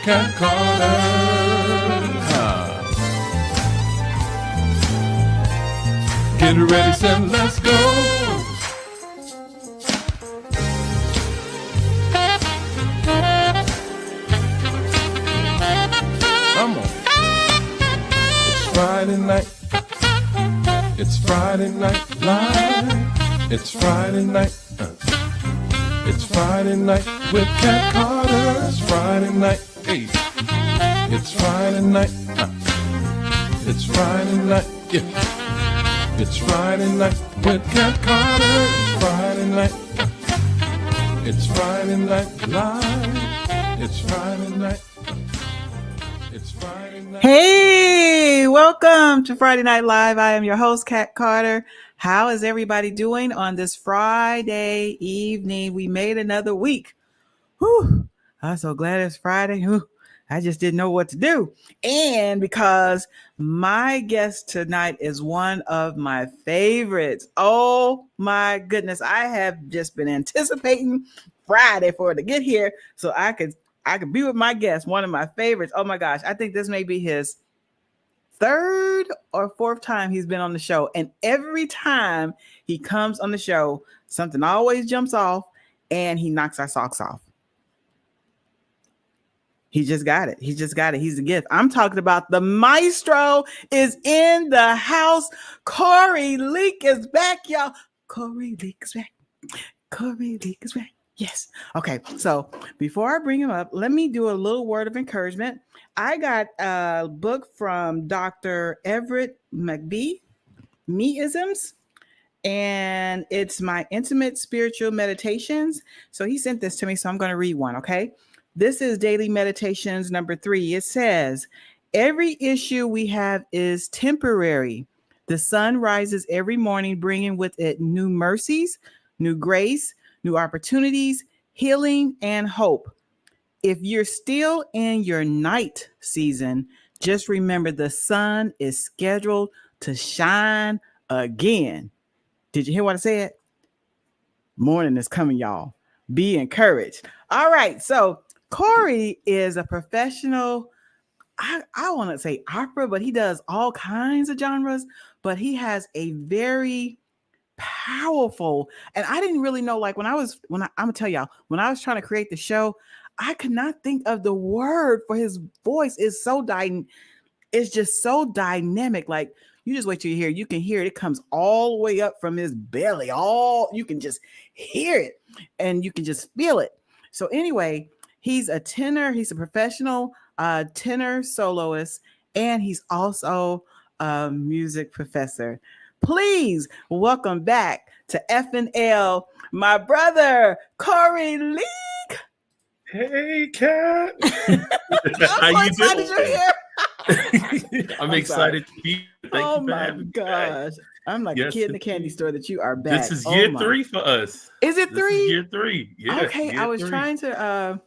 Cat Carter. Get ready, set, let's go. Come on. It's Friday night. It's Friday night live. It's Friday night. It's Friday night with Cat Carter. It's Friday night. Hey. It's Friday night. It's Friday night. Yeah. It's Friday night with Cat Carter. It's Friday night. It's Friday night live. It's Friday night. It's Friday night. Hey, welcome to Friday Night Live. I am your host, Cat Carter. How is everybody doing on this Friday evening? We made another week. Whew, I'm so glad it's Friday. Whew, I just didn't know what to do. And because my guest tonight is one of my favorites. Oh my goodness. I have just been anticipating Friday for it to get here so I could be with my guest, one of my favorites. Oh my gosh. I think this may be his third or fourth time he's been on the show. And every time he comes on the show, something always jumps off and he knocks our socks off. He just got it. He just got it. He's a gift. I'm talking about the maestro is in the house. Corey Leak is back, y'all. Corey Leak is back. Corey Leak is back. Yes. Okay. So before I bring him up, let me do a little word of encouragement. I got a book from Dr. Everett McBee, Me-isms, and it's my intimate spiritual meditations. So he sent this to me, so I'm going to read one. Okay. This is Daily Meditations number 3. It says, every issue we have is temporary. The sun rises every morning, bringing with it new mercies, new grace, new opportunities, healing, and hope. If you're still in your night season, just remember the sun is scheduled to shine again. Did you hear what I said? Morning is coming, y'all. Be encouraged. All right. So Corey is a professional, I want to say opera, but he does all kinds of genres, but he has a very powerful, and I didn't really know, like I'm gonna tell y'all, when I was trying to create the show, I could not think of the word for his voice. It's just so dynamic. Like you just wait till you hear it. You can hear it. It comes all the way up from his belly. You can just hear it and you can just feel it. So anyway, he's a tenor. He's a professional tenor soloist, and he's also a music professor. Please welcome back to FNL, my brother, Corey Leak. Hey, Cat. How you doing? I'm excited to be here. Oh my gosh. I'm like a kid in the candy store that you are back. This is year 3 for us. Is it 3? This is year 3. Yeah. Okay, I was trying to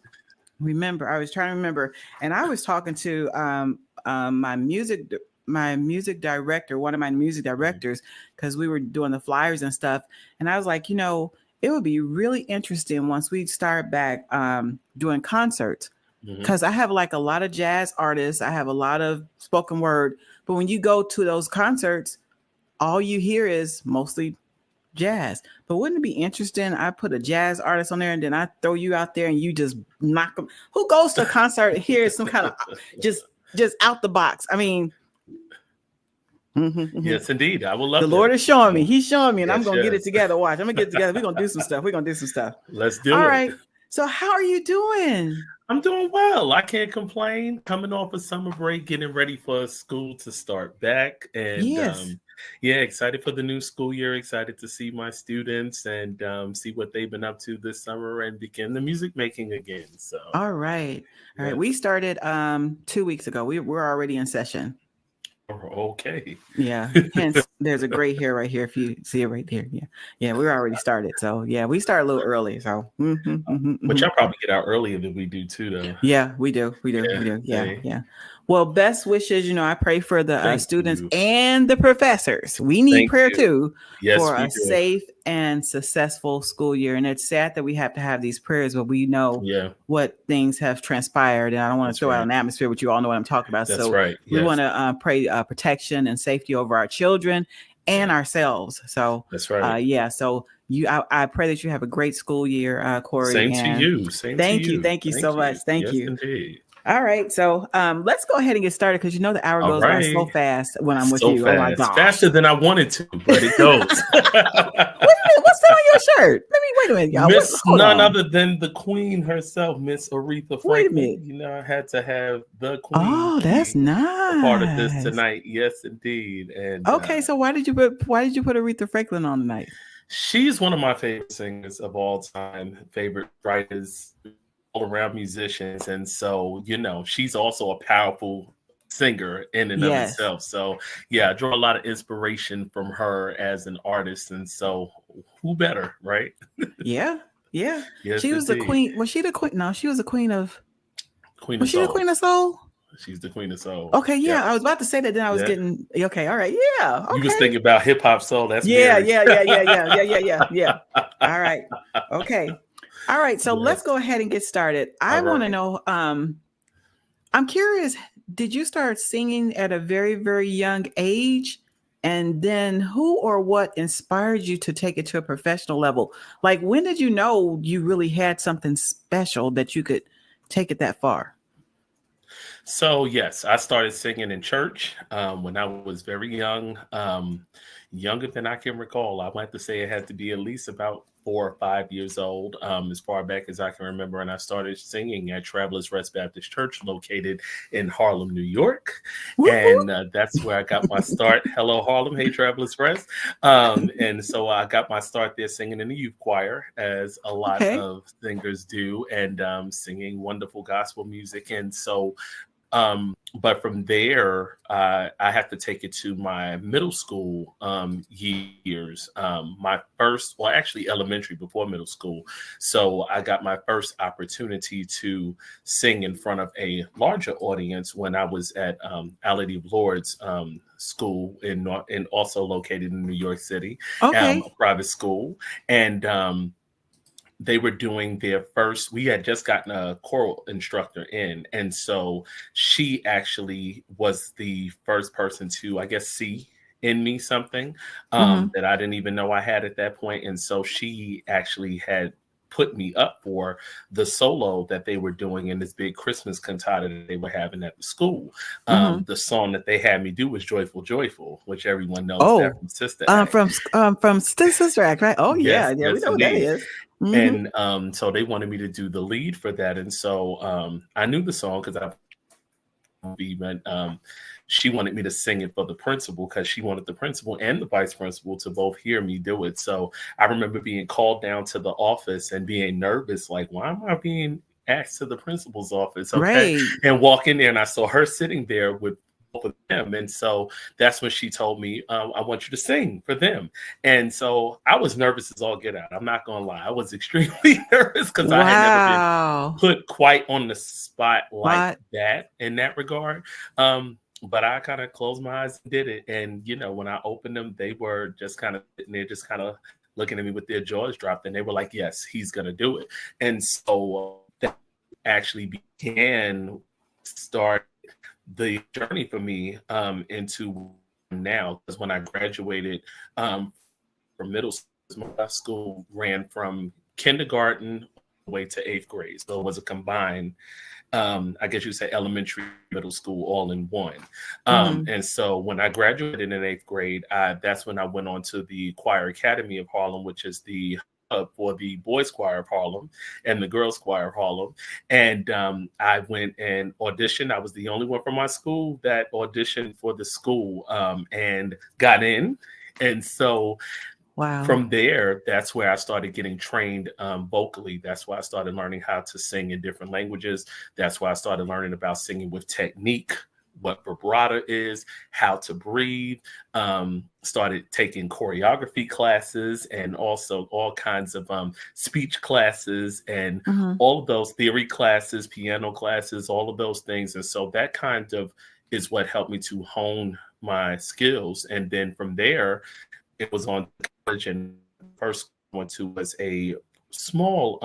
remember. And I was talking to my music director, one of my music directors, because we were doing the flyers and stuff. And I was like, it would be really interesting once we start back doing concerts, because I have like a lot of jazz artists. I have a lot of spoken word. But when you go to those concerts, all you hear is mostly jazz. But wouldn't it be interesting? I put a jazz artist on there and then I throw you out there and you just knock them. Who goes to a concert and hears some kind of just out the box? I mean, yes, indeed. I will love the Lord is showing me. He's showing me, and I'm going to get it together. Watch. I'm going to get it together. We're going to do some stuff. Let's do it. All right. So how are you doing? I'm doing well. I can't complain. Coming off a summer break, getting ready for school to start back. And yes. Excited for the new school year. Excited to see my students and see what they've been up to this summer and begin the music making again. So. All right. We started 2 weeks ago. We're already in session. Okay. Yeah. Hence There's a gray hair right here. If you see it right there. Yeah. Yeah. We're already started. So yeah, we start a little early. So But y'all probably get out earlier than we do too, though. yeah, we do. We do. Yeah, We do. Yeah. hey. Yeah. Well, best wishes. I pray for the Thank students you. and the professors. We need Thank prayer you. too Yes, for we a do. safe and successful school year. And it's sad that we have to have these prayers, but we know Yeah, what things have transpired. And I don't want to That's throw out right. an atmosphere, but you all know what I'm talking about. that's So right. we Yes, want to pray protection and safety over our children and ourselves. So that's right. yeah. So I pray that you have a great school year, Corey. Same to and you. Same Thank to you. you. Thank you so much. Thank Yes, you. indeed. All right. So let's go ahead and get started because the hour All goes by so right. fast when I'm with So you. Oh my fast. gosh. Faster than I wanted to, but it goes. Wait a minute. What's that on your shirt? Wait a minute, y'all. Miss Hold none on. other than the queen herself, Miss Aretha Wait a Franklin. minute. I had to have the queen. Oh, that's be nice. a part of this tonight. Yes, indeed. And Okay, so why did you put Aretha Franklin on tonight? she's one of my favorite singers of all time, favorite writers, all around musicians. And so, she's also a powerful singer in and Yes. of itself. So, yeah, I draw a lot of inspiration from her as an artist. And so, who better, right? Yeah. Yeah. Yes, She was the indeed. queen. Was she the queen? No, she was the queen of. Queen Was of she the Soul. queen of soul? She's the queen of soul. Okay, yeah. Yeah. I was about to say that. Then I was Yeah. getting okay. All right, yeah. Okay. You was thinking about hip hop soul. That's Yeah. Mary. Yeah. All right. Okay. All right. So let's Yes. go ahead and get started. I All want to right. know. I'm curious. Did you start singing at a very, very young age? And then who or what inspired you to take it to a professional level? Like, when did you know you really had something special that you could take it that far? So yes, I started singing in church when I was very young, younger than I can recall. I might have to say it had to be at least about 4 or 5 years old, as far back as I can remember. And I started singing at Travelers Rest Baptist Church, located in Harlem, New York. Woo-hoo. And that's where I got my start. Hello, Harlem. Hey, Travelers Rest. And so I got my start there singing in the youth choir, as a lot Okay. of singers do, and singing wonderful gospel music. And so but from there, I have to take it to my middle school years. My first, well, actually elementary before middle school. So I got my first opportunity to sing in front of a larger audience when I was at Our Lady of Lourdes school and also located in New York City, Okay. a private school. And they were doing their first, we had just gotten a choral instructor in. And so she actually was the first person to, I guess, see in me something that I didn't even know I had at that point. And so she actually had put me up for the solo that they were doing in this big Christmas cantata that they were having at the school. The song that they had me do was Joyful, Joyful, which everyone knows that from Sister Act. From Sister Act, right? Oh, Yes, yeah. We yes, know what that indeed. is. Mhm. And so they wanted me to do the lead for that. And so I knew the song because she wanted me to sing it for the principal because she wanted the principal and the vice principal to both hear me do it. So I remember being called down to the office and being nervous, like, why am I being asked to the principal's office? Okay. Right. And walk in there and I saw her sitting there with both of them. And so that's when she told me, I want you to sing for them. And so I was nervous as all get out. I'm not going to lie. I was extremely nervous because I had never been put quite on the spot like that in that regard. But I kind of closed my eyes and did it. And, when I opened them, they were just kind of sitting there, just kind of looking at me with their jaws dropped. And they were like, yes, he's going to do it. And so that actually start the journey for me into now. Because when I graduated from middle school, my school ran from kindergarten all the way to 8th grade. So it was a combined, I guess you say elementary, middle school, all in one. And so when I graduated in 8th grade, that's when I went on to the Choir Academy of Harlem, which is the for the Boys Choir of Harlem and the Girls Choir of Harlem. And I went and auditioned. I was the only one from my school that auditioned for the school and got in. And so from there, that's where I started getting trained vocally. That's why I started learning how to sing in different languages. That's why I started learning about singing with technique, what vibrato is, how to breathe. Started taking choreography classes and also all kinds of speech classes and Mhm. all of those theory classes, piano classes, all of those things. And so that kind of is what helped me to hone my skills. And then from there, it was on college, and first went to was a small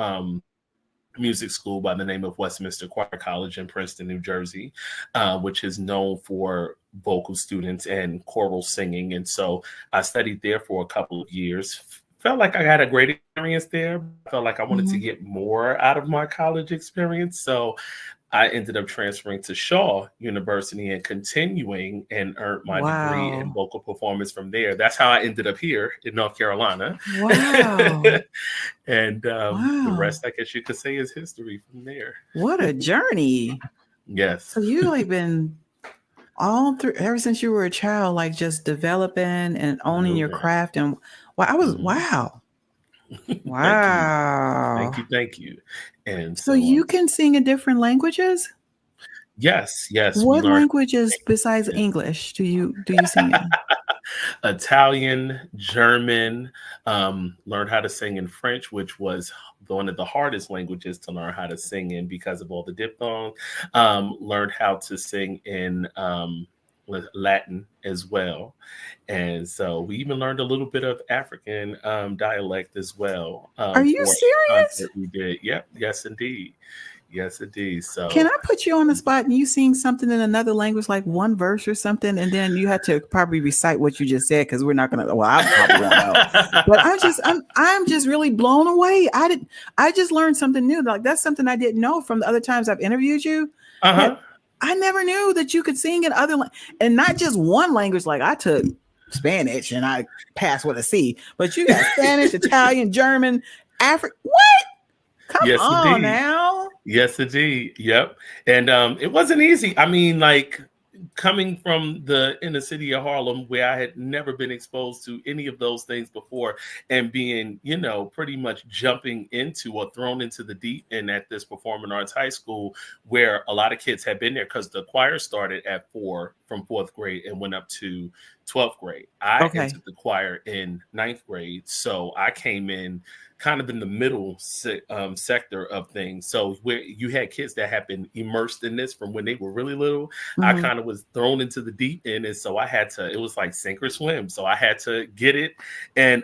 music school by the name of Westminster Choir College in Princeton, New Jersey, which is known for vocal students and choral singing. And so I studied there for a couple of years. Felt like I had a great experience there. Felt like I wanted to Mhm. get more out of my college experience. So I ended up transferring to Shaw University and continuing and earned my degree in Wow. vocal performance from there. That's how I ended up here in North Carolina. Wow. And the Wow. rest, I guess you could say, is history from there. What a journey. Yes. So you like been all through ever since you were a child, like just developing and owning your Maneuvering. craft. And Mhm. wow. Thank you. Wow. Thank you. Thank you. And So so, you can sing in different languages? yes, yes, we What learned languages besides English do you sing in? Italian, German, learned how to sing in French, which was one of the hardest languages to learn how to sing in because of all the diphthongs. Learned how to sing in Latin as well. And so we even learned a little bit of African dialect as well Are you for a serious? concert we did. Yep, yes, indeed. Yes, indeed. Can So I put you on the spot and you sing something in another language, like one verse or something, and then you had to probably recite what you just said because we're not gonna. Well, I probably won't know, but I'm just really blown away. I just learned something new. Like that's something I didn't know from the other times I've interviewed you. That uh-huh. I never knew that you could sing in and not just one language. Like I took Spanish and I passed with a C, but you got Spanish, Italian, German, African. What? Come Yes, on indeed. now. Yes, indeed. Yep. And it wasn't easy. I mean, like coming from the inner city of Harlem, where I had never been exposed to any of those things before, and being, pretty much jumping into or thrown into the deep end at this performing arts high school, where a lot of kids had been there because the choir started at from fourth grade and went up to 12th grade. I Okay. entered the choir in ninth grade. So I came in kind of in the middle sector of things. So where you had kids that have been immersed in this from when they were really little, I Mhm. kind of was thrown into the deep end. And so I had to, it was like sink or swim. So I had to get it and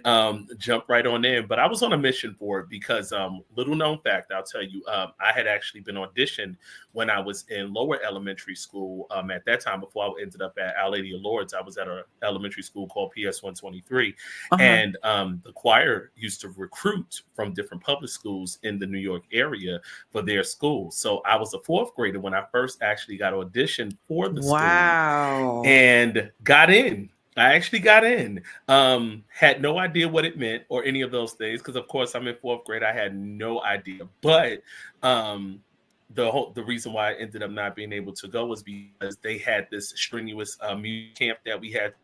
jump right on in. But I was on a mission for it because little known fact, I'll tell you, I had actually been auditioned when I was in lower elementary school. At that time, before I ended up at Our Lady of Lourdes, I was at an elementary school called PS 123. Uh-huh. And the choir used to recruit from different public schools in the New York area for their school. So I was a fourth grader when I first actually got auditioned for the school Wow. and got in. I actually got in. Had no idea what it meant or any of those things because, of course, I'm in fourth grade. I had no idea. But the reason why I ended up not being able to go was because they had this strenuous music camp that we had.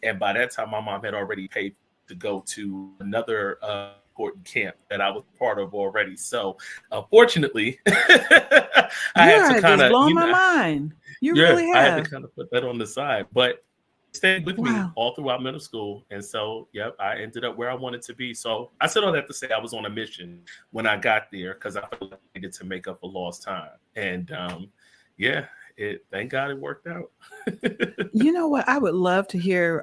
And by that time, my mom had already paid to go to another important camp that I was part of already. So, unfortunately, I You had to are kind just of, blowing my mind. You yeah, really I had to have. kind of put that on the side. But it stayed with me Wow. all throughout middle school. And so, yep, I ended up where I wanted to be. So, I said all that to say I was on a mission when I got there because I felt like I needed to make up for lost time. And yeah, thank God it worked out. You know what? I would love to hear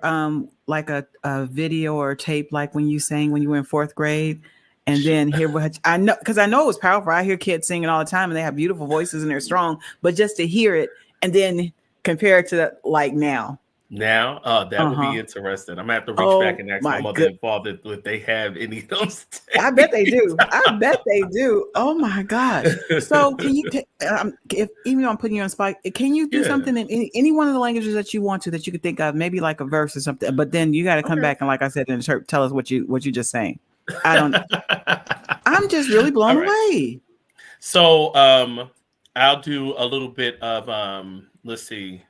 like a video or tape like when you sang when you were in fourth grade and then hear what I know because I know it was powerful. I hear kids singing all the time and they have beautiful voices and they're strong, but just to hear it and then compare it to like now. Now, that would be Uh-huh. interesting. I'm gonna have to reach back Oh and ask my my mother good. and father if they have any of those I bet they tapes. do. I bet they do. Oh my gosh. So can you if even though I'm putting you on spot, can you do Yeah. something in any one of the languages that you want to that you could think of, maybe like a verse or something, but then you got to come Okay. back and like I said, tell us what you just saying. I don't I'm just really blown All right. away. So, I'll do a little bit of let's see.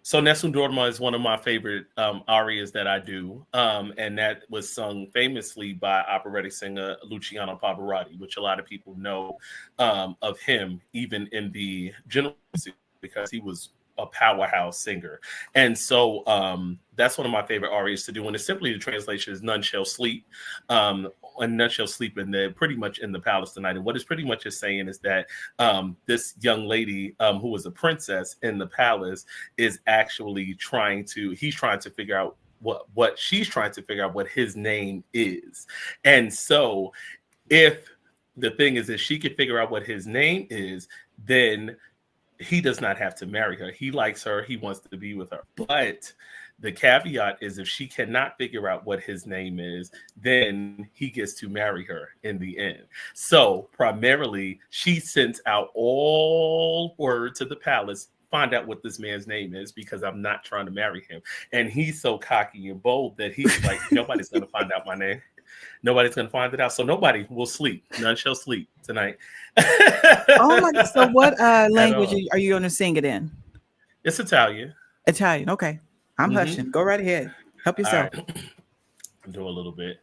So Nessun Dorma is one of my favorite arias that I do, and that was sung famously by operatic singer Luciano Pavarotti, which a lot of people know of him, even in the general music, because he was a powerhouse singer. And so that's one of my favorite arias to do. And it's simply, the translation is "None shall sleep." And none shall sleep in the pretty much in the palace tonight. And what it's pretty much is saying is that this young lady who was a princess in the palace is actually trying to figure out what she's trying to figure out what his name is. And so if the thing is, if she can figure out what his name is, then he does not have to marry her. He likes her. He wants to be with her. But the caveat is, if she cannot figure out what his name is, then he gets to marry her in the end. So primarily, she sends out all word to the palace, find out what this man's name is, because I'm not trying to marry him. And he's so cocky and bold that he's like, nobody's going to find out my name. Nobody's going to find it out. So nobody will sleep. None shall sleep tonight. Oh my God. So what language are you going to sing it in? It's Italian. Italian. Okay. I'm hushing. Go right ahead. Help yourself. Right. I'll do a little bit.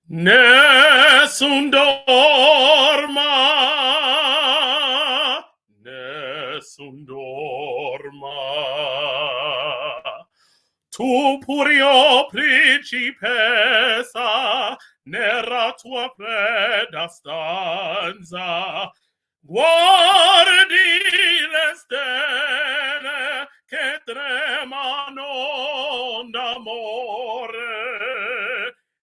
Nessun dorma. Nessun dorma. Tu purio principessa, nella tua fredda stanza, guardi le stelle che tremano d'amore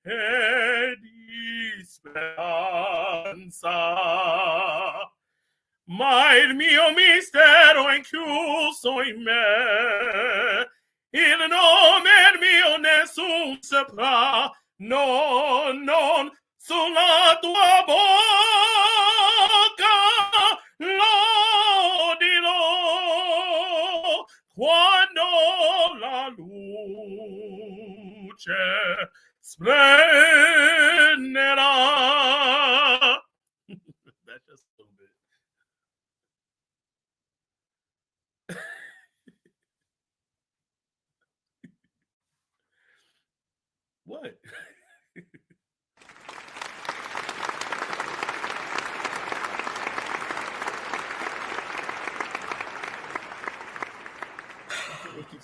e di speranza. Ma il mio mistero è chiuso in me, il nome mio nessun saprà, non sulla tua bocca lo dirò quando la luce splenderà. That's just a little bit. What?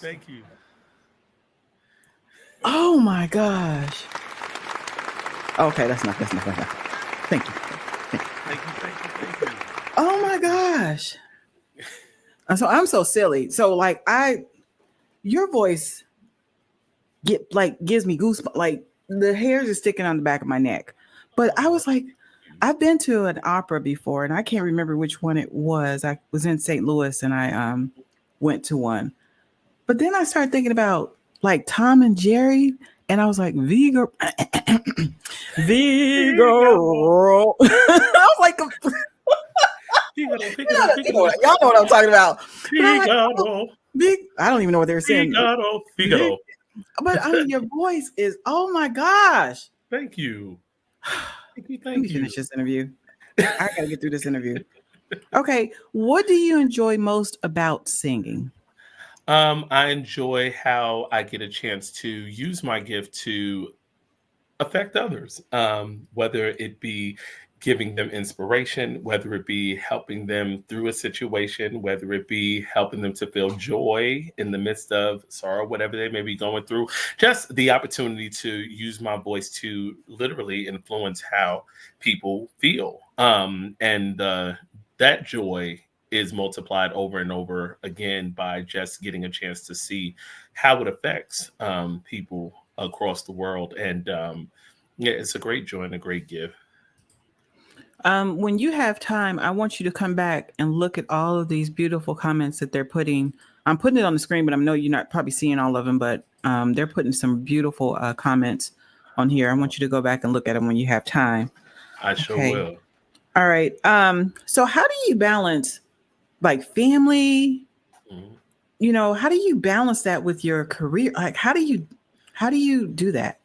Thank you. Oh my gosh. Okay, that's not. Thank you. Thank you. Oh my gosh. So I'm so silly. So like your voice gives me goosebumps. Like the hairs are sticking on the back of my neck. But I was like, I've been to an opera before, and I can't remember which one it was. I was in St. Louis, and I went to one. But then I started thinking about like Tom and Jerry, and I was like, Vigo. Vigo. I was like, y'all know what I'm talking about. Figaro. I don't even know what they were saying. Figaro. But I mean, your voice is, oh my gosh. Thank you. Let me finish this interview. I gotta get through this interview. Okay, what do you enjoy most about singing? I enjoy how I get a chance to use my gift to affect others, whether it be giving them inspiration, whether it be helping them through a situation, whether it be helping them to feel joy in the midst of sorrow, whatever they may be going through. Just the opportunity to use my voice to literally influence how people feel. That joy is multiplied over and over again by just getting a chance to see how it affects people across the world. And yeah, it's a great joy and a great gift. When you have time, I want you to come back and look at all of these beautiful comments that they're putting. I'm putting it on the screen, but I know you're not probably seeing all of them, but they're putting some beautiful comments on here. I want you to go back and look at them when you have time. I sure will. All right. So how do you balance like family? Mm-hmm. You know, how do you balance that with your career? Like, how do you do that?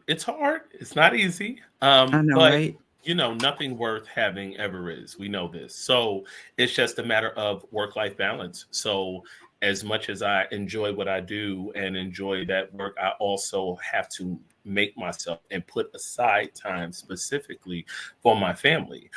It's hard. It's not easy. I know, but, right? You know, nothing worth having ever is. We know this. So it's just a matter of work-life balance. So as much as I enjoy what I do and enjoy that work, I also have to make myself and put aside time specifically for my family,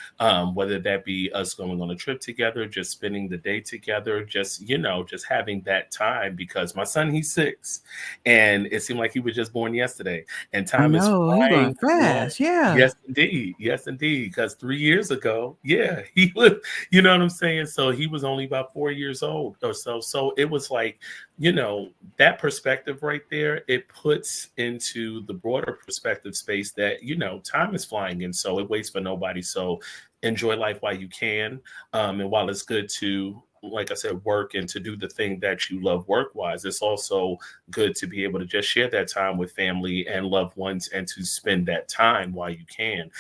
whether that be us going on a trip together, just spending the day together, just, just having that time, because my son, he's 6, and it seemed like he was just born yesterday, and I time is know you're going flying. fast. Yeah. Yes, indeed. Yes, indeed. Because 3 years ago, yeah, he was, you know what I'm saying? So he was only about 4 years old or so. So it was like, that perspective right there, it puts into the broader perspective space that, time is flying. And so it waits for nobody. So enjoy life while you can. And while it's good to, like I said, work and to do the thing that you love work-wise, it's also good to be able to just share that time with family and loved ones and to spend that time while you can.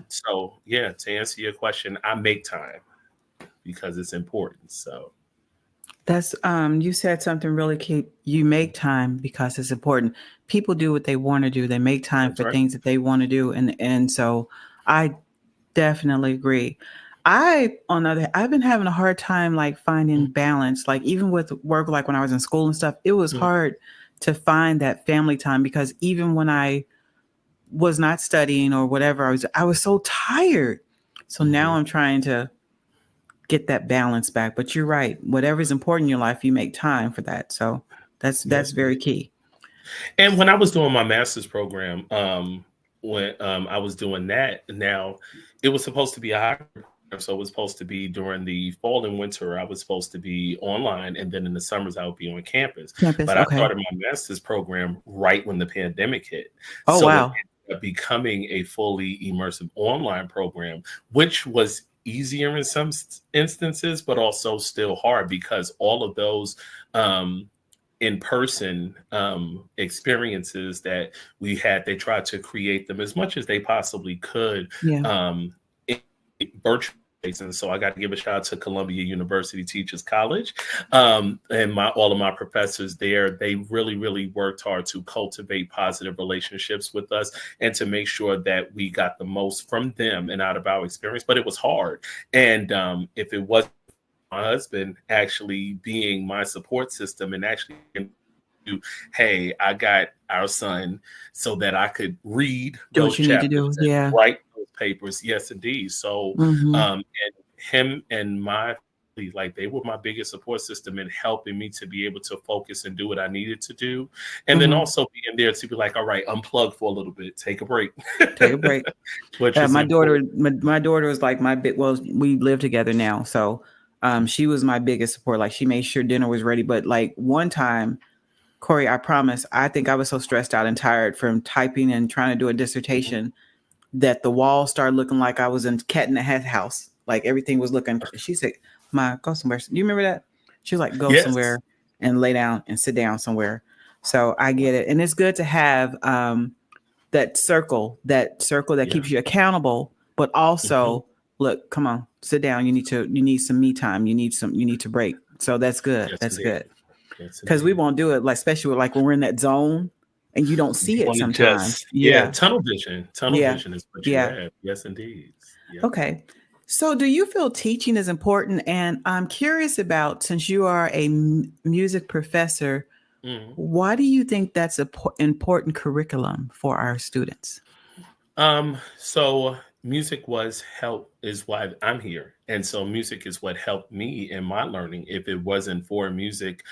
So yeah, to answer your question, I make time because it's important. So That's you said something really key. You make time because it's important. People do what they want to do. They make time that's for right. things that they want to do. And so I definitely agree. I've been having a hard time like finding balance, like even with work, like when I was in school and stuff, it was Mhm. hard to find that family time because even when I was not studying or whatever, I was so tired. So now Mhm. I'm trying to get that balance back. But you're right. Whatever is important in your life, you make time for that. So that's Yes, very indeed. key. And when I was doing my master's program, when I was doing that, now it was supposed to be a hybrid program. So it was supposed to be during the fall and winter, I was supposed to be online. And then in the summers, I would be on campus. Campus. But I Okay. started my master's program right when the pandemic hit. Oh So it wow. ended up becoming a fully immersive online program, which was easier in some instances, but also still hard because all of those in-person experiences that we had, they tried to create them as much as they possibly could Yeah. in virtual space. And so I got to give a shout out to Columbia University Teachers College, and all of my professors there. They really, really worked hard to cultivate positive relationships with us and to make sure that we got the most from them and out of our experience. But it was hard, and if it wasn't my husband actually being my support system and actually, hey, I got our son so that I could read Do those what you need to do. chapters and Yeah. write those papers. Yes, indeed. So, Hmm. and him and my, like, they were my biggest support system in helping me to be able to focus and do what I needed to do. And then Hmm. also being there to be like, all right, unplug for a little bit, take a break, Take a break. which is My daughter, important. my daughter was like my big. Well, we live together now, so she was my biggest support. Like she made sure dinner was ready. But like one time, Corey, I promise, I think I was so stressed out and tired from typing and trying to do a Mhm. dissertation that the wall started looking like I was in Cat in the Hat house. Like everything was looking. She said, "Ma, go somewhere." Do you remember that? She was like, "Go Yes. somewhere and lay down and sit down somewhere." So I get it, and it's good to have that circle that Yeah. keeps you accountable, but Mhm. also look, come on, sit down. You need some me time. You need to break. So that's good. Yes, That's indeed. good. Yes, Because we indeed. won't do it like especially with, like when we're in that zone and you don't You see it want to sometimes. just, yeah, Yeah. tunnel vision. Tunnel Yeah. vision is what you Yeah. have. Yes, indeed. Yep. Okay. So do you feel teaching is important? And I'm curious about, since you are a music professor, Mhm. why do you think that's an important curriculum for our students? So music was help is why I'm here. And so music is what helped me in my learning. If it wasn't for music,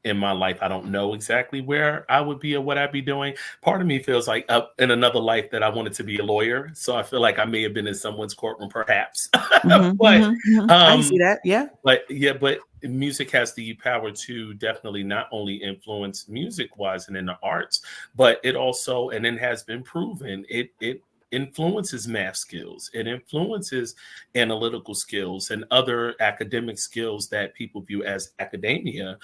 in my life, I don't know exactly where I would be or what I'd be doing. Part of me feels like up in another life that I wanted to be a lawyer. So I feel like I may have been in someone's courtroom perhaps. Hmm. but Hmm. Hmm. I see um that. Yeah. but yeah, but music has the power to definitely not only influence music wise and in the arts, but it also, and it has been proven, it influences math skills, it influences analytical skills and other academic skills that people view as academia.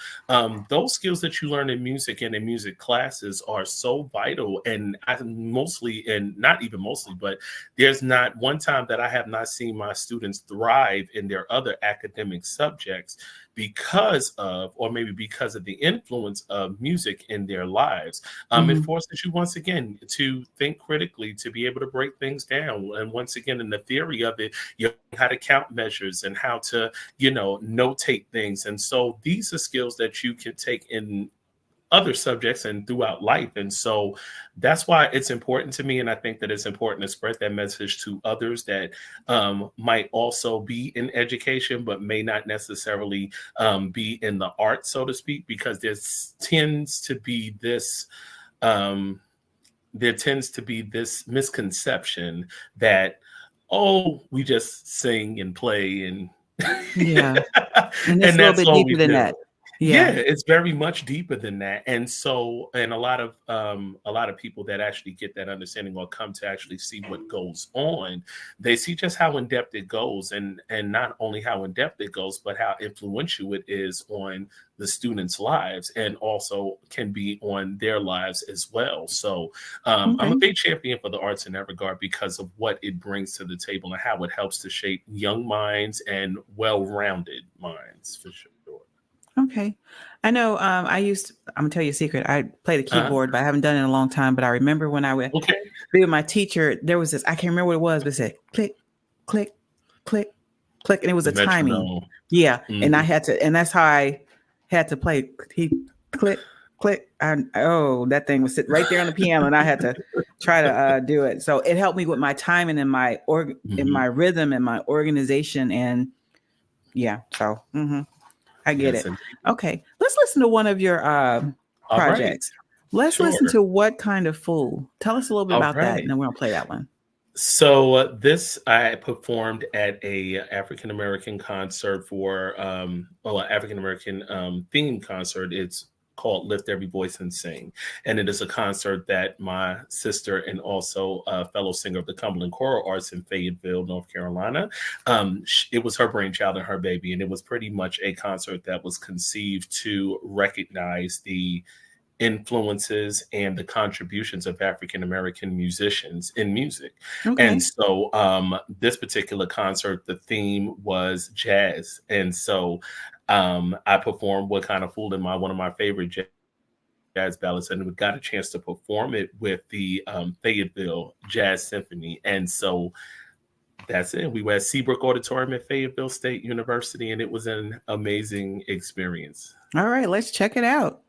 Those skills that you learn in music and in music classes are so vital. And I mostly, and not even mostly, but there's not one time that I have not seen my students thrive in their other academic subjects because of, or maybe because of the influence of music in their lives. It Hmm. forces you once again to think critically, to be able to break things down. And once again, in the theory of it, you know how to count measures and how to, notate things. And so these are skills that you can take in other subjects and throughout life. And so that's why it's important to me. And I think that it's important to spread that message to others that might also be in education, but may not necessarily be in the arts, so to speak, because there tends to be this misconception that, oh, we just sing and play and Yeah. And it's and a little that's bit all deeper we than do. that. Yeah, Yeah. it's very much deeper than that. And so, and a lot of people that actually get that understanding or come to actually see what goes on, they see just how in depth it goes, and not only how in depth it goes, but how influential it is on the students' lives, and also can be on their lives as well. So I'm a Okay. big champion for the arts in that regard because of what it brings to the table and how it helps to shape young minds and well-rounded minds, for sure. Okay. I know I'm gonna tell you a secret. I play the keyboard, but I haven't done it in a long time. But I remember when I would Okay. be with my teacher, there was this, I can't remember what it was, but it said click, click, click, click. And it was a timing. Metronome. Yeah. And I Mhm. had to, and that's how I had to play. He click, click. That thing was sitting right there on the piano, and I had to try to do it. So it helped me with my timing and my in my rhythm and my organization. And yeah, so I get Yes, it. indeed. Okay, let's listen to one of your All right. projects. Let's listen Sure. to What Kind of Fool. Tell us a little bit All about that, right. and then we're gonna play that one. So this I performed at a African American concert for African American theme concert. It's called Lift Every Voice and Sing, and it is a concert that my sister and also a fellow singer of the Cumberland Choral Arts in Fayetteville, North Carolina. It was her brainchild and her baby, and it was pretty much a concert that was conceived to recognize the influences and the contributions of African American musicians in music. Okay. And so this particular concert, the theme was jazz. And so I performed What Kind of Fool in one of my favorite jazz ballads, and we got a chance to perform it with the Fayetteville Jazz Symphony. And so that's it. We were at Seabrook Auditorium at Fayetteville State University, and it was an amazing experience. All right, let's check it out.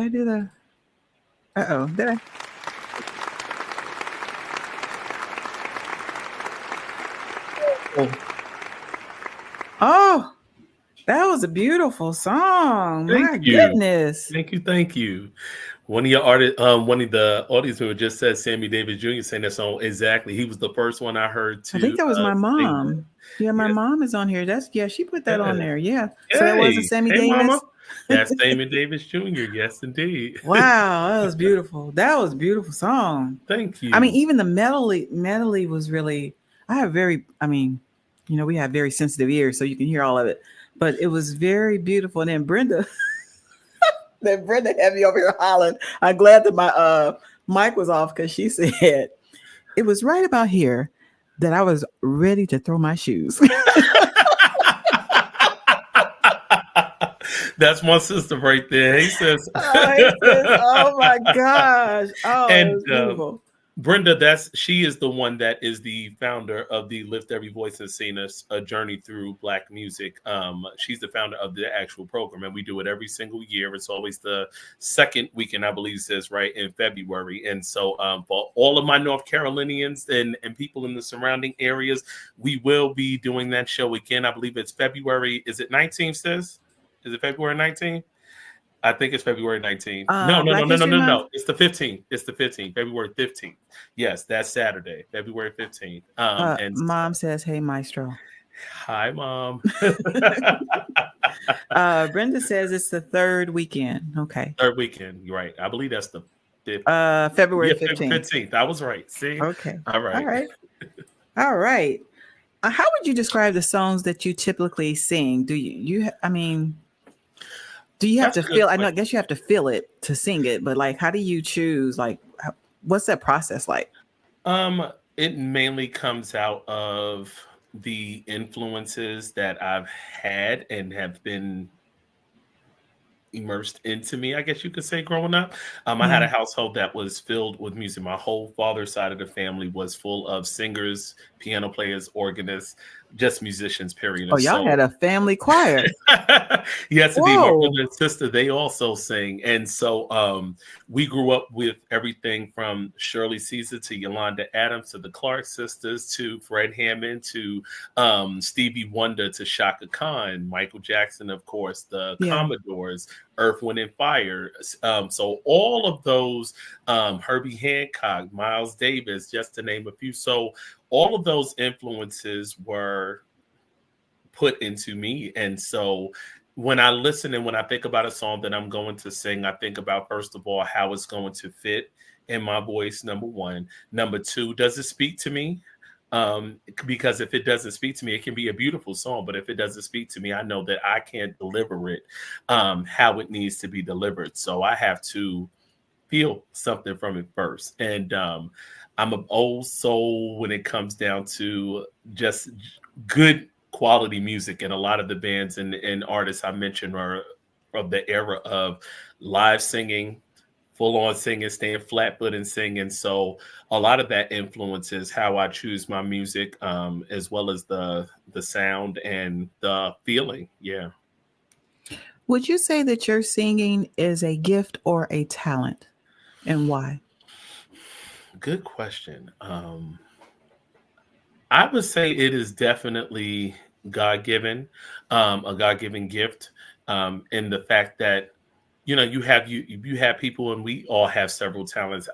I do the? Uh-oh, did I? Oh, that was a beautiful song. Thank My you. goodness. Thank you. One of your artists, one of the audience members just said Sammy Davis Jr. sang that song. Exactly. He was the first one I heard to I think that was my sing that. mom. Yeah, my Yes. mom is on here. She put that on Yeah. there. Yeah. So that wasn't Sammy Hey, Davis. mama. That's Sammy Davis Jr. Yes, indeed. Wow, that was beautiful. That was a beautiful song. Thank you. I mean, even the medley was really. We have very sensitive ears, so you can hear all of it. But it was very beautiful. And then Brenda had me over here hollering. I'm glad that my mic was off because she said it was right about here that I was ready to throw my shoes. That's my sister right there. He says, oh my gosh. Oh, and it was beautiful. Brenda, she is the one that is the founder of the Lift Every Voice and Sing Us, a journey through Black music. She's the founder of the actual program, and we do it every single year. It's always the second weekend, I believe it says, right, in February. And so for all of my North Carolinians and people in the surrounding areas, we will be doing that show again. I believe it's February. Is it 19th, sis? Is it February 19th? I think it's February 19th. No. It's the 15th. It's the 15th, February 15th. Yes, that's Saturday, February 15th. And Mom says, "Hey, Maestro." Hi, Mom. Brenda says it's the third weekend. Okay. Third weekend. You're right. I believe that's the February 15th. I was right. See? Okay. All right. All right. How would you describe the songs that you typically sing? Do you have to feel? I guess you have to feel it to sing it, but like, how do you choose? Like, what's that process like? It mainly comes out of the influences that I've had and have been immersed into me, I guess you could say, growing up. I had a household that was filled with music. My whole father's side of the family was full of singers, piano players, organists, just musicians, period. Oh, y'all had a family choir. Yes, indeed. My brother and sister, they also sing. And so we grew up with everything from Shirley Caesar to Yolanda Adams to the Clark sisters to Fred Hammond to Stevie Wonder to Shaka Khan, Michael Jackson, of course, the Commodores, Earth, Wind, and Fire. So all of those, Herbie Hancock, Miles Davis, just to name a few. So all of those influences were put into me. And so when I listen and when I think about a song that I'm going to sing, I think about, first of all, how it's going to fit in my voice, number one. Number two, does it speak to me? Because if it doesn't speak to me, it can be a beautiful song, but if it doesn't speak to me, I know that I can't deliver it how it needs to be delivered. So I have to feel something from it first. And I'm an old soul when it comes down to just good quality music. And a lot of the bands and artists I mentioned are of the era of live singing, full on singing, staying flat foot and singing. So a lot of that influences how I choose my music, as well as the sound and the feeling. Yeah. Would you say that your singing is a gift or a talent, and why? Good question. I would say it is definitely God-given, a God-given gift, in the fact that, you know, you have people, and we all have several talents.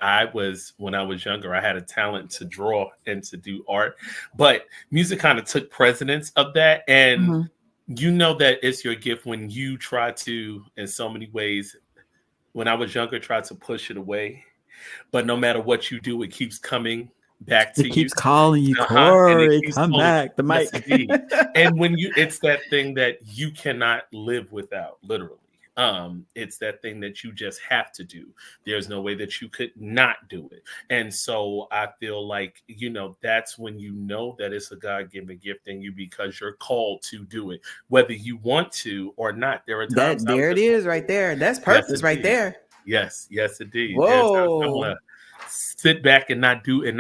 When I was younger, I had a talent to draw and to do art, but music kind of took precedence of that. And you know that it's your gift when you try to, in so many ways, when I was younger, try to push it away. But no matter what you do, it keeps coming back to you. It keeps calling you, Corey, come back. The mic. Yes, and when it's that thing that you cannot live without, literally. It's that thing that you just have to do. There's no way that you could not do it. And so I feel like, you know, that's when you know that it's a God-given gift in you, because you're called to do it, whether you want to or not. There are times there it is right there. That's purpose right there. Yes, indeed. Whoa. Sit back and not do it.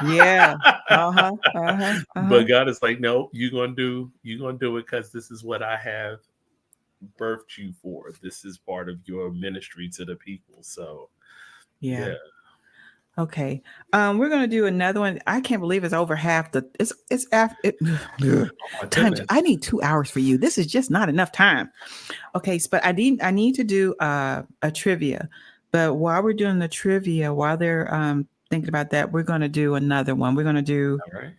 Yeah. But God is like, no, you're gonna do it, because this is what I have birthed you for. This is part of your ministry to the people. So, yeah. Okay. We're gonna do another one. I can't believe it's over half the. It's after. Time. I need 2 hours for you. This is just not enough time. Okay, but I need to do a trivia. But while we're doing the trivia, while they're thinking about that, we're gonna do another one. We're gonna do. All right.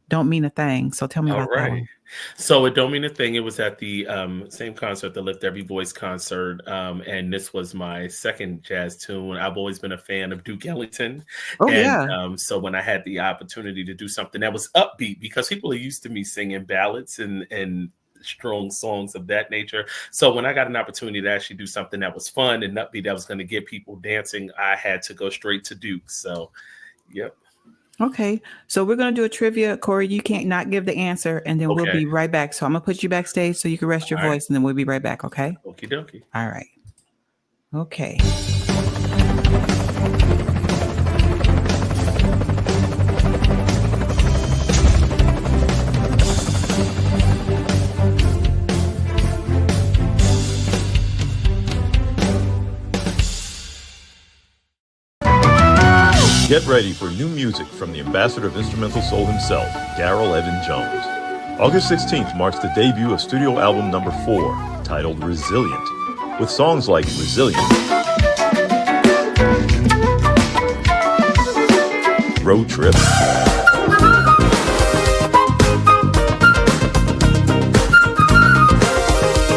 Don't Mean a Thing. So tell me about that one. So it Don't Mean a Thing. It was at the same concert, the Lift Every Voice concert. And this was my second jazz tune. I've always been a fan of Duke Ellington. So when I had the opportunity to do something that was upbeat, because people are used to me singing ballads and strong songs of that nature. So when I got an opportunity to actually do something that was fun and upbeat, that was going to get people dancing, I had to go straight to Duke. So, yep. Okay, so we're going to do a trivia. Corey, you can't not give the answer, and then we'll be right back. So I'm going to put you backstage so you can rest your voice, and then we'll be right back, okay? Okie dokie. All right. Okay. Get ready for new music from the ambassador of instrumental soul himself, Darrell Evan Jones. August 16th marks the debut of studio album number 4, titled Resilient, with songs like Resilient, Road Trip,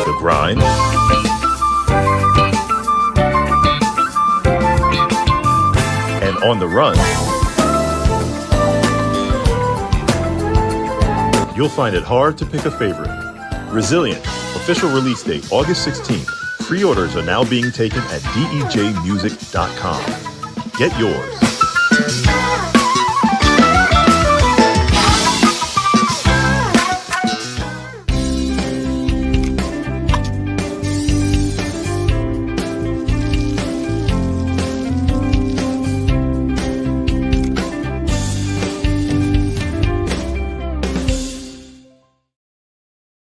The Grind, and On the Run. You'll find it hard to pick a favorite. Resilient, official release date August 16th. Pre-orders are now being taken at dejmusic.com. Get yours.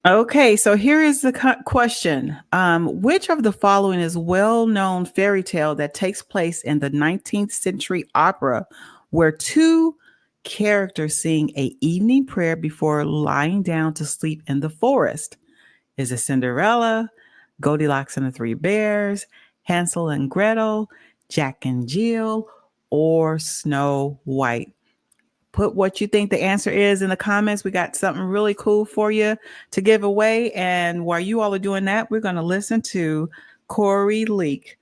Okay, so here is the question. Which of the following is well-known fairy tale that takes place in the 19th century opera where two characters sing an evening prayer before lying down to sleep in the forest? Is it Cinderella, Goldilocks and the Three Bears, Hansel and Gretel, Jack and Jill, or Snow White? Put what you think the answer is in the comments. We got something really cool for you to give away. And while you all are doing that, we're going to listen to Corey Leak,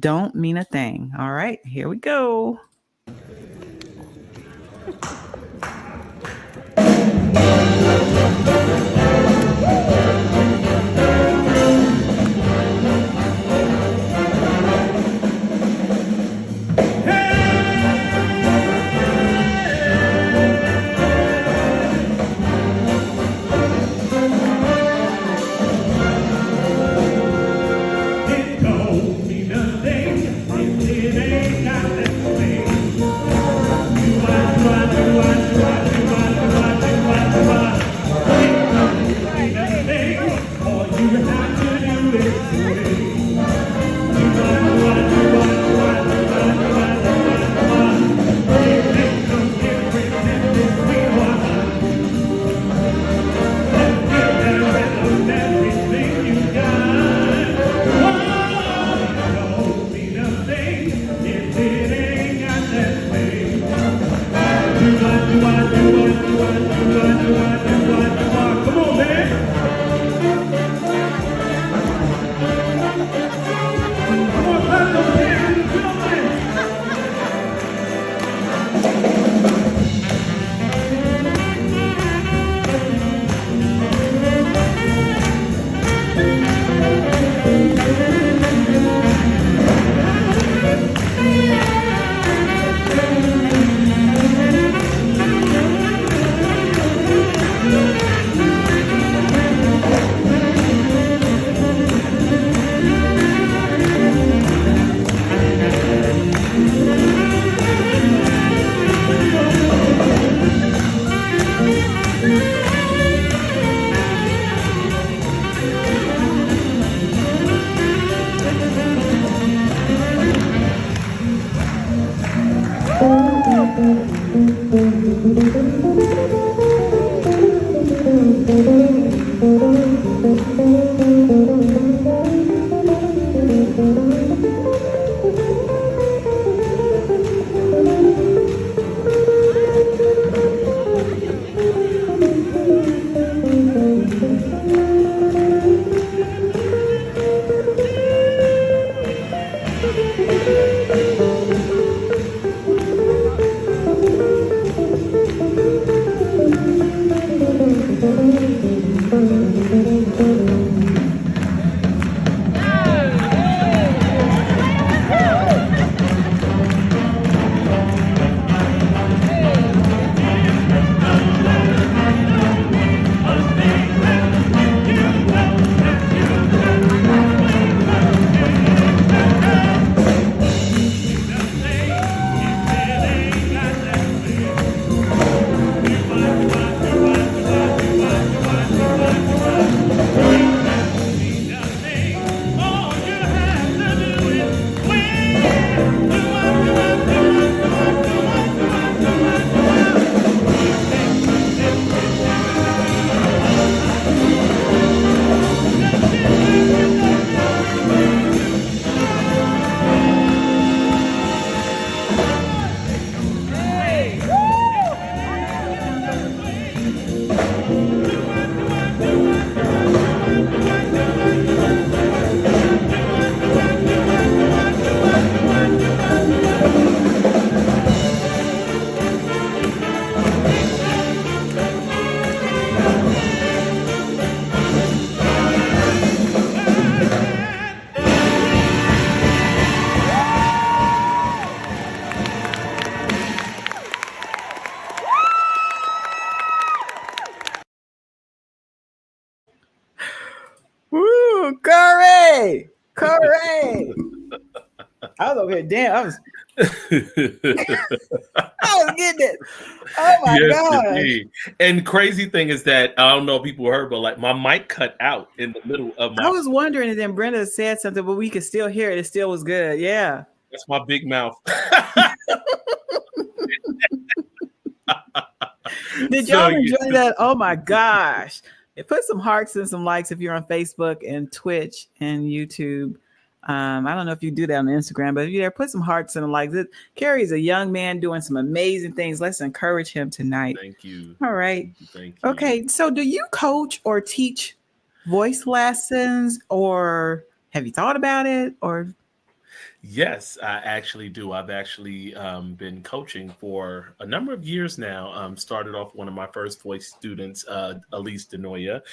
Don't Mean a Thing. All right, here we go. Corey. I was over here, damn. I was getting it. Oh my gosh. Indeed. And crazy thing is that I don't know if people heard, but like my mic cut out in the middle of my. I was wondering, and then Brenda said something, but we could still hear it. It still was good. Yeah. That's my big mouth. Did y'all enjoy that? Oh my gosh. Put some hearts and some likes if you're on Facebook and Twitch and YouTube. I don't know if you do that on Instagram, but if you're there, put some hearts and likes. Carrie's a young man doing some amazing things. Let's encourage him tonight. Thank you. All right. Thank you. Okay. So do you coach or teach voice lessons, or have you thought about it? Or Yes, I actually do. I've actually been coaching for a number of years now. Started off one of my first voice students, Elise Denoya,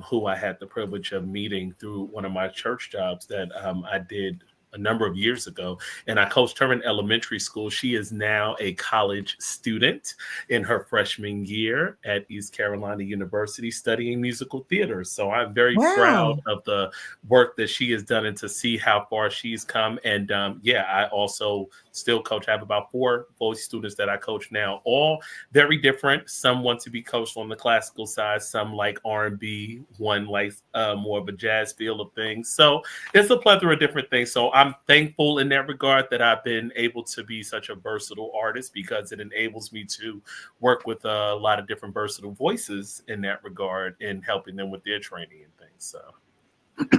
who I had the privilege of meeting through one of my church jobs that I did a number of years ago. And I coached her in elementary school. She is now a college student in her freshman year at East Carolina University studying musical theater. So I'm very proud of the work that she has done and to see how far she's come. And I also still coach. I have about 4 voice students that I coach now, all very different. Some want to be coached on the classical side, some like R&B, one like more of a jazz feel of things. So it's a plethora of different things. So I'm thankful in that regard that I've been able to be such a versatile artist, because it enables me to work with a lot of different versatile voices in that regard and helping them with their training and things. So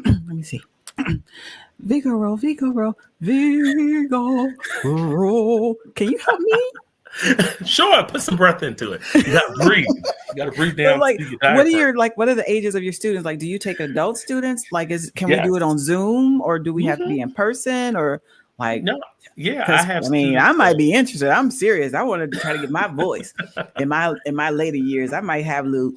let me see. Vigoro. Can you help me? Sure, put some breath into it. You gotta breathe. You gotta breathe down. Like, what are the ages of your students? Like, do you take adult students? Like, can we do it on Zoom, or do we have to be in person, or like? No, yeah, I might be interested. I'm serious. I want to try to get my voice in my later years. I might have a little.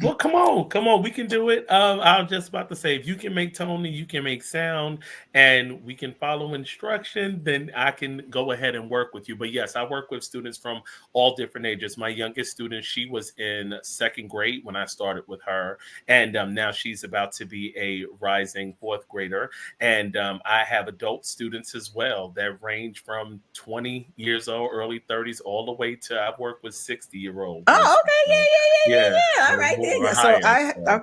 Well, come on, we can do it. I was just about to say, if you can make tone and you can make sound and we can follow instruction, then I can go ahead and work with you. But yes, I work with students from all different ages. My youngest student, she was in 2nd grade when I started with her, and now she's about to be a rising 4th grader. And I have adult students as well that range from 20 years old, early 30s, all the way to I've worked with 60-year-olds. Oh, okay, yeah. All right. So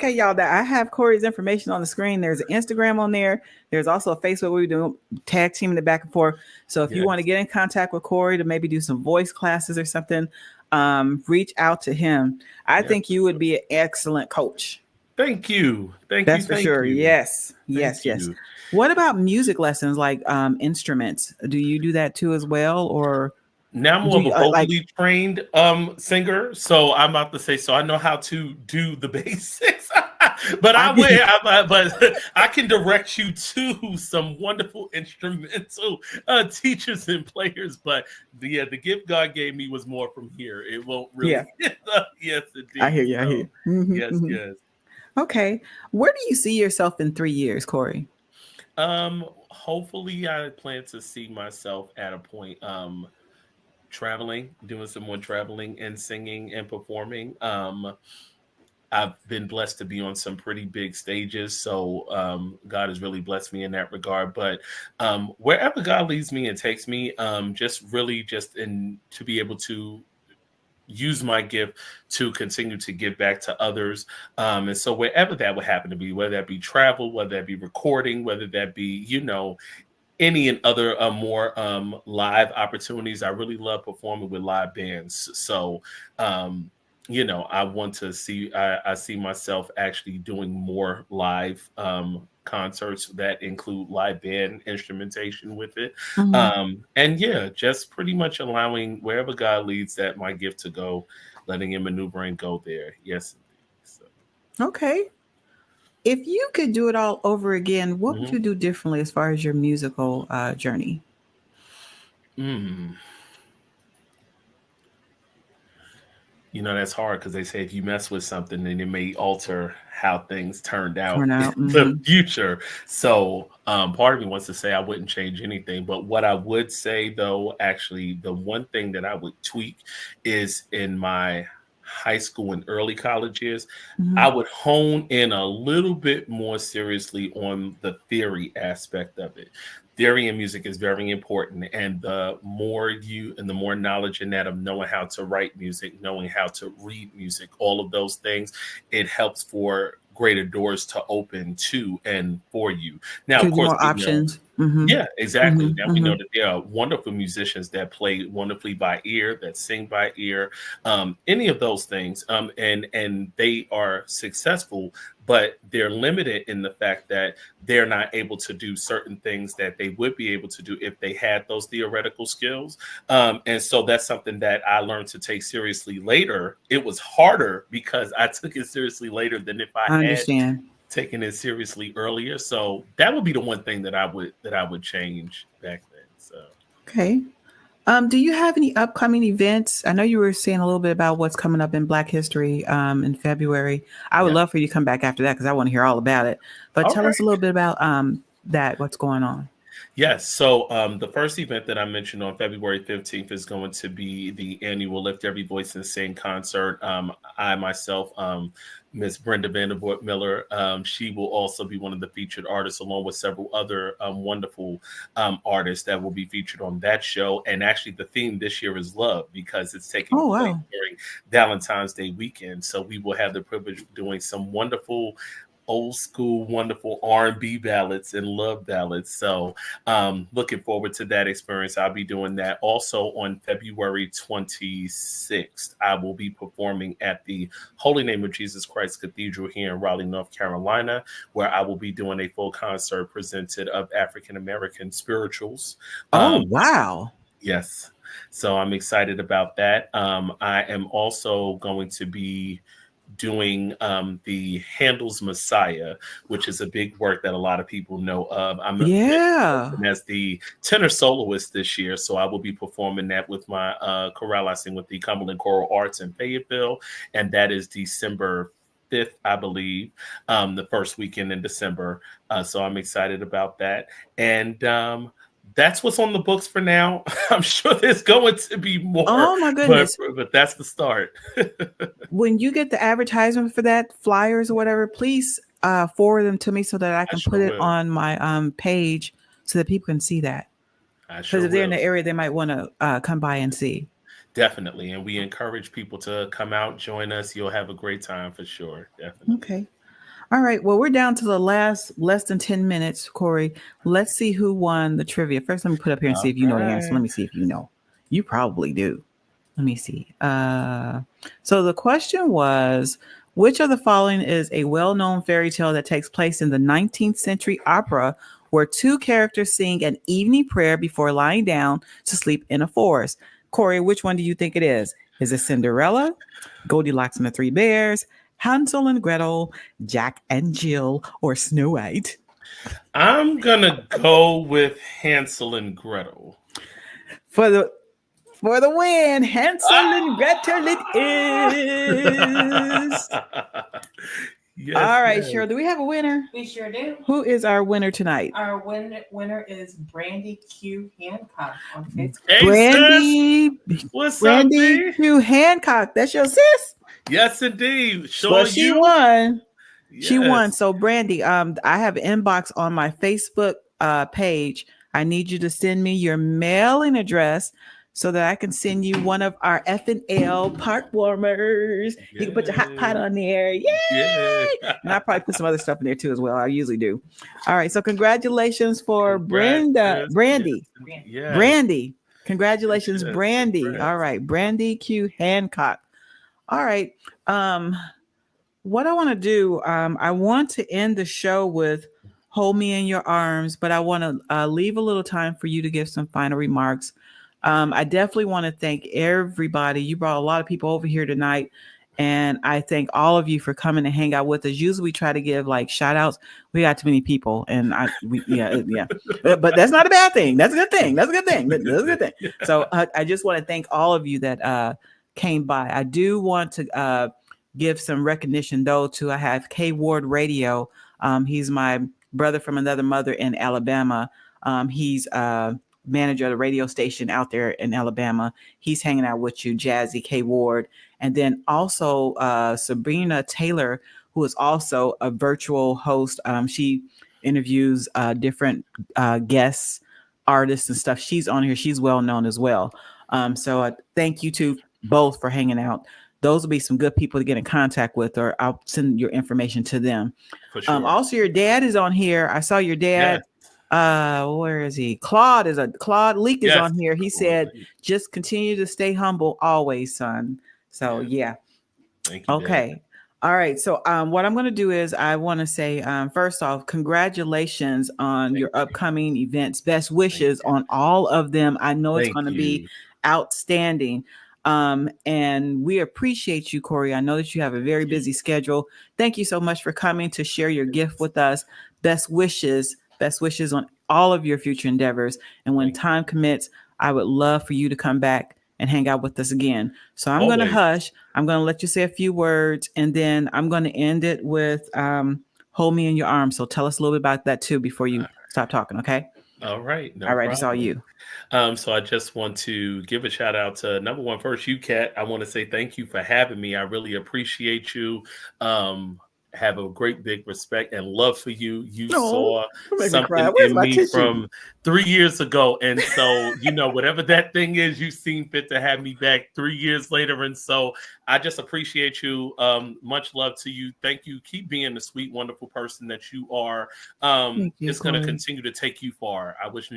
y'all, that I have Corey's information on the screen. There's an Instagram on there. There's also a Facebook where we do tag teaming the back and forth. So if you want to get in contact with Corey to maybe do some voice classes or something, reach out to him. I think you would be an excellent coach. Thank you. That's for sure. Yes. What about music lessons, like instruments? Do you do that too as well, or? Now I'm more of a vocally trained singer, so I'm about to say, so I know how to do the basics, but I can direct you to some wonderful instrumental teachers and players. But the gift God gave me was more from here. It won't really. Yes, indeed. I hear you. Yes. Okay, where do you see yourself in 3 years, Corey? Hopefully, I plan to see myself at a point. Traveling, doing some more traveling and singing and performing. I've been blessed to be on some pretty big stages, so God has really blessed me in that regard. But wherever God leads me and takes me, to be able to use my gift to continue to give back to others. And so wherever that would happen to be, whether that be travel, whether that be recording, whether that be, any and other more live opportunities. I really love performing with live bands. So, I want to see, I see myself actually doing more live concerts that include live band instrumentation with it. Just pretty much allowing wherever God leads that my gift to go, letting him maneuver and go there. Yes. So. Okay. If you could do it all over again, what would you do differently as far as your musical journey? That's hard, because they say if you mess with something, then it may alter how things turned out in the future. So part of me wants to say I wouldn't change anything. But what I would say, though, actually, the one thing that I would tweak is in my high school and early college years, Mhm. I would hone in a little bit more seriously on the theory aspect of it. Theory in music is very important, and the more you and the more knowledge in that of knowing how to write music, knowing how to read music, all of those things, it helps for greater doors to open to and for you. Now, of Gives you course, more we know. options. Mhm. Yeah, exactly. Mhm. Now we know Mhm. that there are wonderful musicians that play wonderfully by ear, that sing by ear, any of those things, and they are successful, but they're limited in the fact that they're not able to do certain things that they would be able to do if they had those theoretical skills. And so that's something that I learned to take seriously later. It was harder because I took it seriously later than if I I had understand. taking it seriously earlier. So that would be the one thing that I would change back then. So Okay. Do you have any upcoming events? I know you were saying a little bit about what's coming up in Black History in February. I would yeah. love for you to come back after that because I want to hear all about it. But All tell right. us a little bit about that, what's going on. Yes. So the first event that I mentioned on February 15th is going to be the annual Lift Every Voice and Sing concert. I myself, Miss Brenda Vandervoort Miller, she will also be one of the featured artists, along with several other wonderful artists that will be featured on that show. And actually, the theme this year is love because it's taking Oh, place wow. during Valentine's Day weekend. So we will have the privilege of doing some wonderful old school, wonderful R&B ballads and love ballads. So looking forward to that experience. I'll be doing that. Also on February 26th, I will be performing at the Holy Name of Jesus Christ Cathedral here in Raleigh, North Carolina, where I will be doing a full concert presented of African-American spirituals. Oh, wow. Yes. So I'm excited about that. I am also going to be doing the Handel's Messiah, which is a big work that a lot of people know of. I'm Yeah. as the tenor soloist this year, so I will be performing that with my chorale I sing with the Cumberland Choral Arts in Fayetteville, and that is December 5th, I believe, the first weekend in December. So I'm excited about that. And that's what's on the books for now. I'm sure there's going to be more, Oh, my but goodness. that's the start. When you get the advertisement for that, flyers or whatever, please forward them to me so that I can sure put it will. on my page so that people can see that. I Because sure if they're in will. the area, they might want to come by and see. Definitely. And we encourage people to come out, join us. You'll have a great time for sure. Definitely. Okay. All right. Well, we're down to the last less than 10 minutes, Corey. Let's see who won the trivia. First, let me put up here and see All if you know the answer. right. Let me see if you know. You probably do. Let me see. So the question was, which of the following is a well-known fairy tale that takes place in the 19th century opera where two characters sing an evening prayer before lying down to sleep in a forest? Corey, which one do you think it is? Is it Cinderella, Goldilocks and the Three Bears, Hansel and Gretel, Jack and Jill, or Snow White? I'm going to go with Hansel and Gretel. For the win, Hansel and Gretel it is. Yes, All right, yes. Cheryl, do we have a winner? We sure do. Who is our winner tonight? Our winner is Brandy Q Hancock on Facebook. Hey, Brandy, sis. What's Brandy up, B? Q Hancock. That's your sis? Yes, indeed. Sure, Well, she you won. She Yes. won. So, Brandy, I have an inbox on my Facebook page. I need you to send me your mailing address so that I can send you one of our FNL park warmers. You can put your hot pot on there. Yay! Yeah. And I'll probably put some other stuff in there too as well. I usually do. All right. So congratulations for Congrats, sis. Brandy. Yes. Brandy. Congratulations, Yes, Brandy. congrats. All right. Brandy Q Hancock. All right. What I want to do, I want to end the show with Hold Me in Your Arms, but I want to leave a little time for you to give some final remarks. I definitely want to thank everybody. You brought a lot of people over here tonight, and I thank all of you for coming to hang out with us. Usually we try to give like shout outs. We got too many people, and yeah. But that's not a bad thing. That's a good thing. That's a good thing. That's a good thing. So I just want to thank all of you that came by. I do want to give some recognition though to I have K Ward Radio. He's my brother from another mother in Alabama. He's manager of the radio station out there in Alabama. He's hanging out with you, Jazzy K. Ward. And then also Sabrina Taylor, who is also a virtual host. She interviews different guests, artists and stuff. She's on here. She's well known as well. So thank you to both for hanging out. Those will be some good people to get in contact with, or I'll send your information to them. For sure. Also, your dad is on here. I saw your dad. Yes. Where is he? Claude Leak is on here. He said, just continue to stay humble always, son. So yeah. Thank you, okay. Dad. All right. So what I'm going to do is I want to say, first off, congratulations on your upcoming events. Best wishes on all of them. I know it's going to be outstanding. And we appreciate you, Corey. I know that you have a very busy schedule. Thank you so much for coming to share your gift with us. Best wishes on all of your future endeavors. And when time commits, I would love for you to come back and hang out with us again. So I'm going to hush. I'm going to let you say a few words, and then I'm going to end it with Hold Me in Your Arms. So tell us a little bit about that too before you stop talking. Okay. All right. All right. It's all you. So I just want to give a shout out to number one, first, you, Kat. I want to say thank you for having me. I really appreciate you. Have a great big respect and love for you. You saw something in me from 3 years ago. And so, whatever that thing is, you seem fit to have me back 3 years later. And so I just appreciate you. Much love to you. Thank you. Keep being the sweet, wonderful person that you are. It's going to continue to take you far. I wish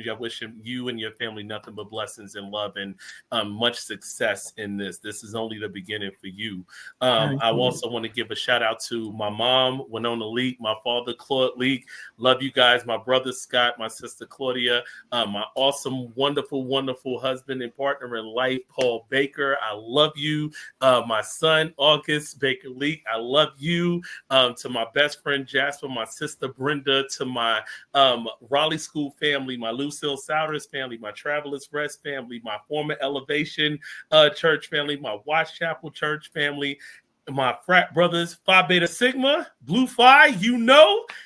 you and your family nothing but blessings and love and much success in this. This is only the beginning for you. I also want to give a shout out to my mom, Winona Leak, my father, Claude Leak. Love you guys. My brother, Scott, my sister, Claudia, my awesome, wonderful, wonderful husband and partner in life, Paul Baker. I love you. My son, August Baker Leak. I love you. To my best friend, Jasper, my sister, Brenda, to my Raleigh School family, my Lucille Souders family, my Travelers Rest family, my former Elevation Church family, my Watch Chapel Church family, my frat brothers, Phi Beta Sigma, Blue Phi,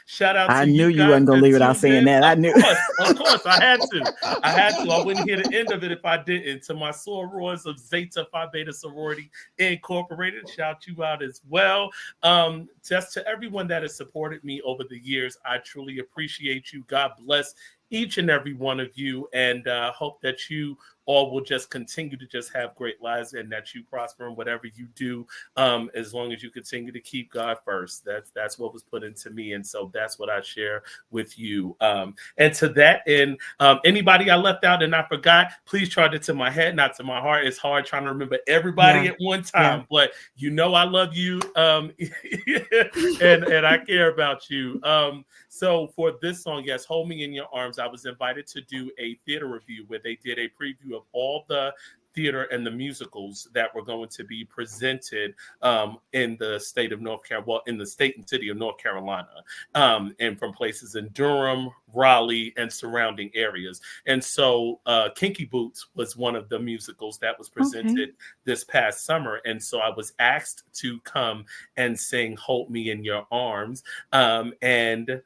shout out to you. I knew you weren't going to leave without saying that. I knew. Of course, I had to. I wouldn't hear the end of it if I didn't. To my sorors of Zeta Phi Beta Sorority Incorporated, shout you out as well. Just to everyone that has supported me over the years, I truly appreciate you. God bless each and every one of you, and hope that you all will just continue to just have great lives and that you prosper in whatever you do, as long as you continue to keep God first. That's what was put into me, and so that's what I share with you. And to that end, anybody I left out and I forgot, please charge it to my head, not to my heart. It's hard trying to remember everybody at one time, but I love you, and I care about you. So for this song, yes, Hold Me in Your Arms, I was invited to do a theater review where they did a preview of all the theater and the musicals that were going to be presented in the state of North Carolina, in the state and city of North Carolina, and from places in Durham, Raleigh, and surrounding areas. And so Kinky Boots was one of the musicals that was presented this past summer. And so I was asked to come and sing Hold Me in Your Arms. And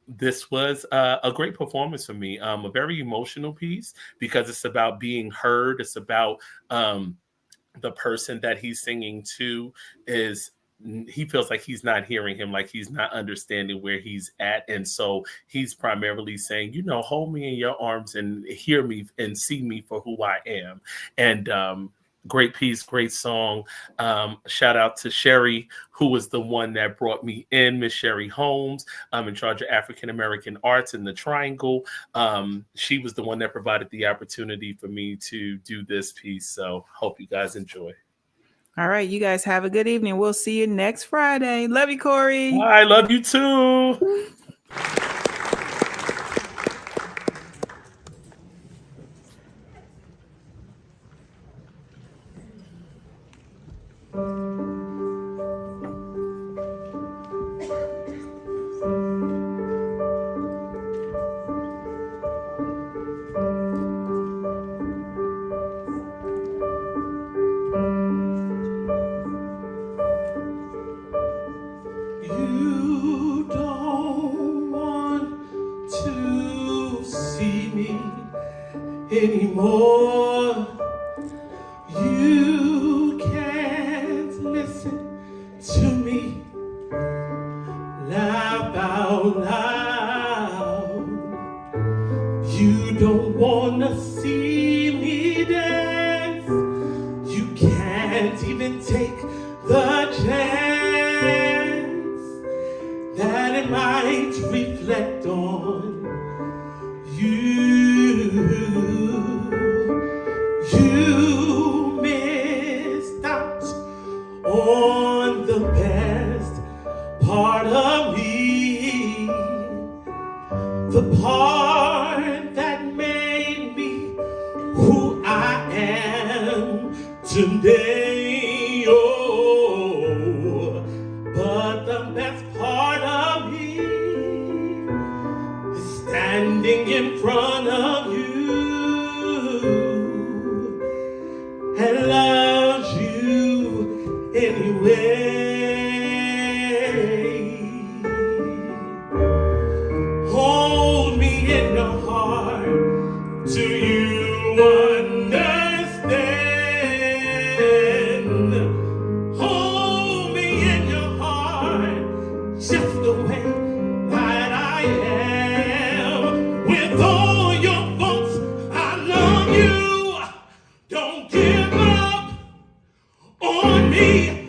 this was a great performance for me, a very emotional piece because it's about being heard. It's about the person that he's singing to he feels like he's not hearing him, like he's not understanding where he's at. And so he's primarily saying, hold me in your arms and hear me and see me for who I am. And great piece, great song. Shout out to Sherry, who was the one that brought me in, Miss Sherry Holmes. I'm in charge of African American Arts in the Triangle. She was the one that provided the opportunity for me to do this piece. So hope you guys enjoy. All right, you guys have a good evening. We'll see you next Friday. Love you, Corey. I love you too. You don't want to see me anymore. You can't listen to me laugh out loud. You don't wanna see me dance. You can't even take the chance that it might reflect on you. You missed out on the best part of me, the part that made me who I am today. Oh, but the best part of me is standing in front of you and loves you anyway. Hold me in your heart till you understand. Hold me in your heart just the way that I am. With all your faults, I love you. Don't give up on me.